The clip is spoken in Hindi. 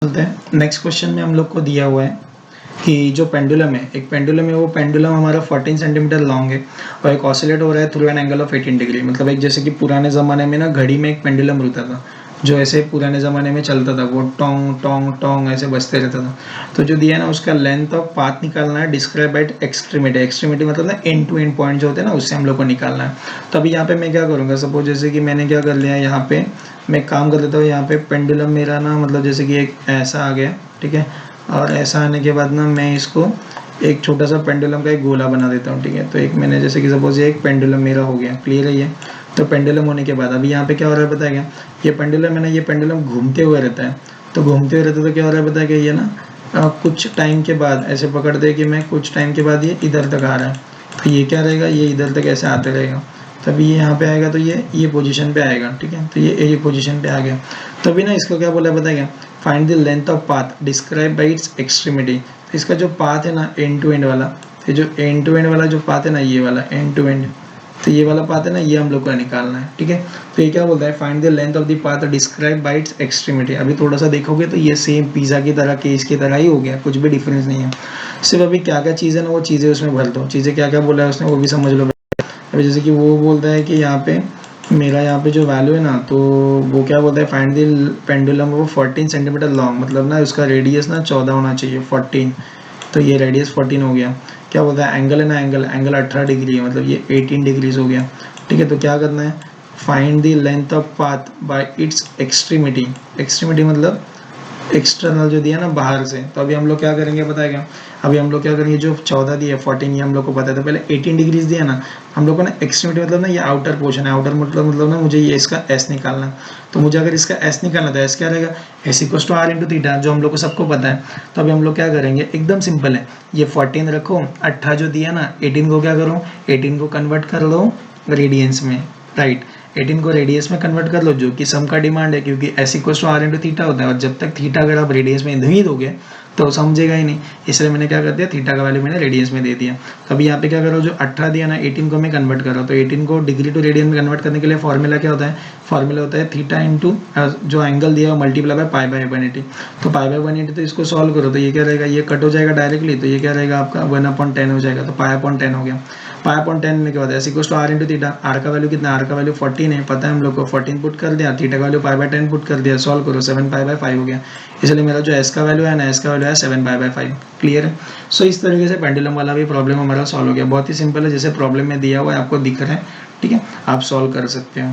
चलते हैं नेक्स्ट क्वेश्चन में। हम लोग को दिया हुआ है कि जो पेंडुलम है, एक पेंडुलम है, वो पेंडुलम हमारा 14 सेंटीमीटर लॉन्ग है और एक ऑसिलेट हो रहा है through an angle of 18 degree. मतलब एक जैसे कि पुराने ज़माने में ना घड़ी में एक पेंडुलम रहता था जो ऐसे पुराने ज़माने में चलता था, वो टोंग टोंग टोंग ऐसे बजते रहता था। तो जो दिया है ना उसका लेंथ ऑफ पाथ निकालना है, डिस्क्राइब एट एक्सट्रीमिटी। एक्सट्रीमिटी मतलब ना एंड टू एंड पॉइंट जो होते हैं ना, उससे हम लोग को निकालना है। तो अभी यहाँ पे मैं क्या करूँगा, सपोज जैसे कि मैंने क्या कर लिया यहाँ पे, मैं काम कर लेता हूँ यहाँ पे पेंडुलम मेरा ना, मतलब जैसे कि एक ऐसा आ गया, ठीक है, और ऐसा आने के बाद ना मैं इसको एक छोटा सा पेंडुलम का एक गोला बना देता हूँ, ठीक है। तो एक मैंने जैसे कि सपोज ये एक पेंडुलम मेरा हो गया, क्लियर है ये। तो पेंडुलम होने के बाद अभी यहाँ पे क्या हो रहा है पता है क्या, ये पेंडुलम है ना, ये पेंडुलम घूमते हुए रहता है। तो घूमते हुए रहता है तो क्या हो रहा है पता है कि ये ना कुछ टाइम के बाद ऐसे पकड़ दे कि मैं कुछ टाइम के बाद ये इधर तक आ रहा है, तो ये क्या रहेगा, ये इधर तक ऐसे आते रहेगा। तभी ये यहाँ पे आएगा तो ये पोजीशन पे आएगा, ठीक है। तो ये पोजीशन पे आ गया। तो अभी ना इसको क्या बोला पता है क्या, find the length of path describe by it's extremity. तो इसका जो पाथ है ना एंड टू एंड वाला, तो जो एंड टू एंड वाला जो पाथ है ना, ये वाला एंड टू एंड, तो ये वाला पाथ है ना, ये हम लोग को निकालना है, ठीक है। तो ये क्या बोलता है, find the length of the path describe by it's extremity. अभी थोड़ा सा देखोगे तो ये सेम पिज्जा की तरह, केस की तरह ही हो गया, कुछ भी डिफरेंस नहीं है। सिर्फ अभी क्या क्या चीज़ है ना, वो चीज़ें उसमें भर दो, चीज़ें क्या क्या बोला है उसने वो भी समझ लो। अभी जैसे कि वो बोलता है कि यहाँ पे मेरा यहाँ पे जो वैल्यू है ना, तो वो क्या बोलता है, फाइंड द पेंडुलम वो 14 सेंटीमीटर लॉन्ग, मतलब ना उसका रेडियस ना 14 होना चाहिए, 14। तो ये रेडियस 14 हो गया। क्या बोलता है, एंगल है ना, एंगल 18 डिग्री है, मतलब ये 18 डिग्रीज हो गया, ठीक है। तो क्या करना है, find the length of path by it's extremity. Extremity मतलब एक्सटर्नल जो दिया ना बाहर से। तो अभी हम लोग क्या करेंगे पता है क्या, अभी हम लोग क्या करेंगे, जो 14 दिया 14 ये हम लोग को पता था, पहले 18 डिग्रीज दिया ना हम लोग को ना, एक्सट्रीमिटी मतलब ना ये आउटर पोर्शन है, आउटर मतलब ना मुझे ये इसका एस निकालना है। तो मुझे अगर इसका एस निकालना था, एस क्या रहेगा, S equals to R into theta, जो हम लोग को सबको पता है। तो अभी हम लोग क्या करेंगे, एकदम सिंपल है, ये 14 रखो, 18 जो दिया ना, 18 को क्या करो, 18 को कन्वर्ट कर लो रेडियंस में, राइट। 18 को रेडियस में कन्वर्ट कर लो, जो कि सम का डिमांड है, क्योंकि S equals to R into theta होता है, और जब तक थीटा अगर आप रेडियस में नहीं दोगे तो समझेगा ही नहीं, इसलिए मैंने क्या कर दिया, थीटा का वैल्यू मैंने रेडियंस में दे दिया। तो अभी यहाँ पे क्या करो, जो 18 दिया ना, 18 को मैं कन्वर्ट कर रहा हूँ। तो 18 को डिग्री टू रेडियन में कन्वर्ट करने के लिए फॉर्मूला क्या होता है, फॉर्मूला होता है थीटा इंटू जो एंगल दिया है मल्टीप्लाई बाय पाई बाय 180। तो पाई बाय 180, तो इसको सॉल्व करो तो ये क्या रहेगा, ये कट हो जाएगा डायरेक्टली, तो ये क्या रहेगा आपका 1/10 हो जाएगा। तो पाई/10 हो गया। पाई/10 होने के बाद S equals to R into theta, R का वैल्यू कितना, आर का वैल्यू 14 है, पता है हम लोग को, 14 पुट कर दिया, थीटा का वैल्यू पाई/10 पुट कर दिया, सॉल्व करो 7 पाई/5 हो गया। इसलिए मेरा जो एस का वैल्यू है ना, एस का वैल्यू है 7 पाई/5। क्लियर है। सो इस तरीके से पेंडुलम वाला भी प्रॉब्लम हमारा सॉल्व हो गया। बहुत ही सिंपल है, जैसे प्रॉब्लम में दिया हुआ है आपको दिख रहा है, ठीक है, आप सॉल्व कर सकते हो।